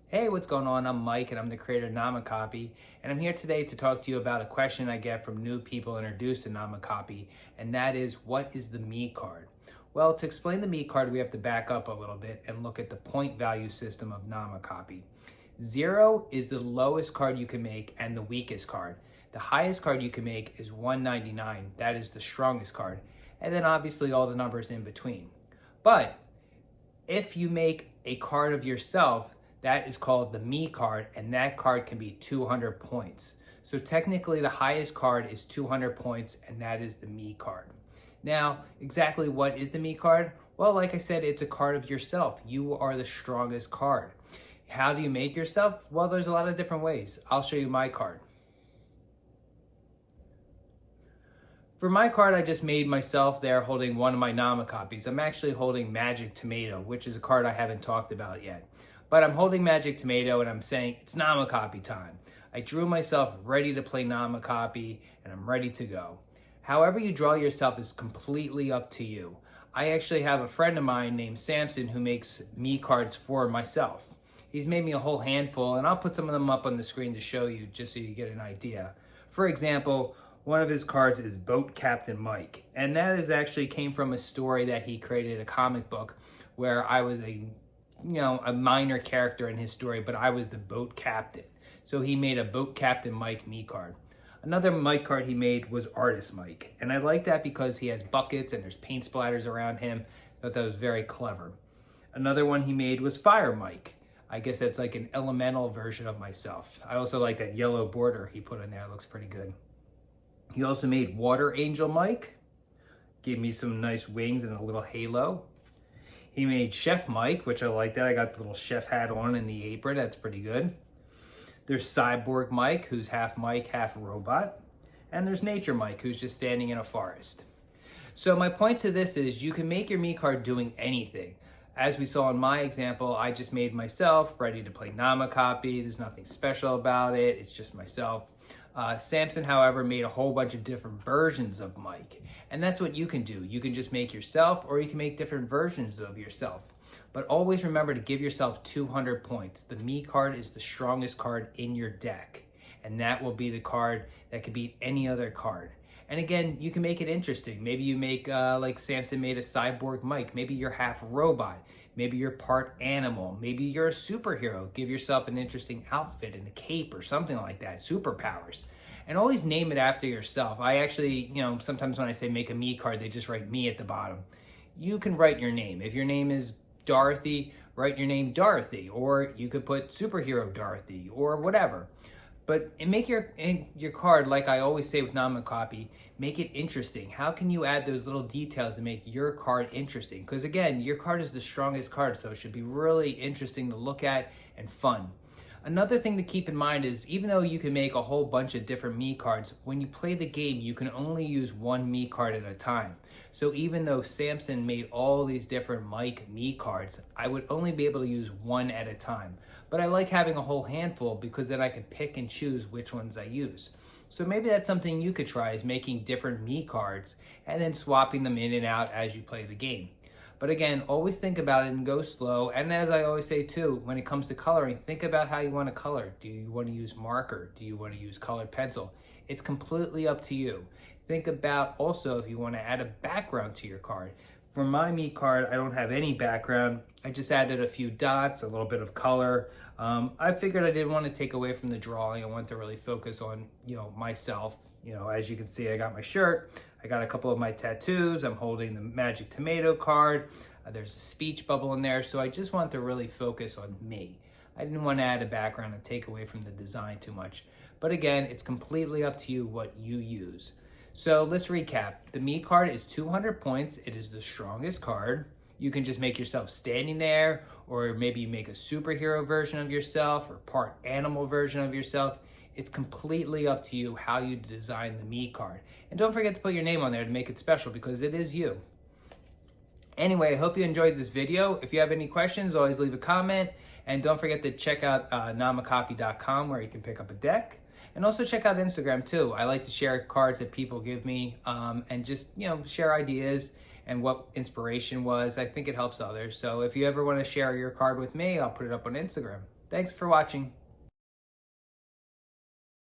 Hey, what's going on? I'm Mike and I'm the creator of Namacopy, and I'm here today to talk to you about a question I get from new people introduced to Namacopy, and that is, what is the me card? Well, to explain the me card, we have to back up a little bit and look at the point value system of Namacopy. 0 is the lowest card you can make and the weakest card. The highest card you can make is 199. That is the strongest card. And then obviously all the numbers in between. But if you make a card of yourself, that is called the me card, and that card can be 200 points. So technically the highest card is 200 points, and that is the me card. Now, exactly what is the me card? Well, like I said, it's a card of yourself. You are the strongest card. How do you make yourself? Well, there's a lot of different ways. I'll show you my card. For my card, I just made myself there holding one of my Namacopies. I'm actually holding Magic Tomato, which is a card I haven't talked about yet. But I'm holding Magic Tomato and I'm saying, it's Namacopy time. I drew myself ready to play Namacopy and I'm ready to go. However you draw yourself is completely up to you. I actually have a friend of mine named Samson who makes me cards for myself. He's made me a whole handful, and I'll put some of them up on the screen to show you just so you get an idea. For example, one of his cards is Boat Captain Mike, and that is actually came from a story that he created, a comic book, where I was a minor character in his story, but I was the boat captain. So he made a Boat Captain Mike me card. Another Mike card he made was Artist Mike, and I like that because he has buckets and there's paint splatters around him. I thought that was very clever. Another one he made was Fire Mike. I guess that's like an elemental version of myself. I also like that yellow border he put in there. It looks pretty good. He also made Water Angel Mike. Gave me some nice wings and a little halo. He made Chef Mike, which I like that. I got the little chef hat on and the apron. That's pretty good. There's Cyborg Mike, who's half Mike, half robot. And there's Nature Mike, who's just standing in a forest. So my point to this is you can make your me card doing anything. As we saw in my example, I just made myself ready to play Namacopy. There's nothing special about it. It's just myself. Samson, however, made a whole bunch of different versions of Mike. And that's what you can do. You can just make yourself, or you can make different versions of yourself. But always remember to give yourself 200 points. The me card is the strongest card in your deck. And that will be the card that can beat any other card. And again, you can make it interesting. Maybe you make, like Samson made a Cyborg Mike. Maybe you're half robot. Maybe you're part animal. Maybe you're a superhero. Give yourself an interesting outfit and a cape or something like that. Superpowers. And always name it after yourself. I actually, sometimes when I say make a me card, they just write me at the bottom. You can write your name. If your name is Dorothy, write your name Dorothy. Or you could put superhero Dorothy or whatever. But make your card, like I always say with Namacopy, make it interesting. How can you add those little details to make your card interesting? Because again, your card is the strongest card, so it should be really interesting to look at and fun. Another thing to keep in mind is, even though you can make a whole bunch of different me cards, when you play the game, you can only use one me card at a time. So even though Samson made all these different Mike me cards, I would only be able to use one at a time. But I like having a whole handful because then I can pick and choose which ones I use. So maybe that's something you could try, is making different me cards and then swapping them in and out as you play the game. But again, always think about it and go slow. And as I always say too, when it comes to coloring, think about how you want to color. Do you want to use marker? Do you want to use colored pencil? It's completely up to you. Think about also if you want to add a background to your card. For my me card, I don't have any background. I just added a few dots, a little bit of color. I figured I didn't want to take away from the drawing. I wanted to really focus on, myself. As you can see, I got my shirt. I got a couple of my tattoos. I'm holding the Magic Tomato card. There's a speech bubble in there. So I just wanted to really focus on me. I didn't want to add a background and take away from the design too much. But again, it's completely up to you what you use. So let's recap. The me card is 200 points. It is the strongest card. You can just make yourself standing there, or maybe you make a superhero version of yourself or part animal version of yourself. It's completely up to you how you design the me card. And don't forget to put your name on there to make it special, because it is you. Anyway, I hope you enjoyed this video. If you have any questions, always leave a comment. And don't forget to check out namacopy.com, where you can pick up a deck. And also check out Instagram too. I like to share cards that people give me and just, share ideas and what inspiration was. I think it helps others. So if you ever want to share your card with me, I'll put it up on Instagram. Thanks for watching.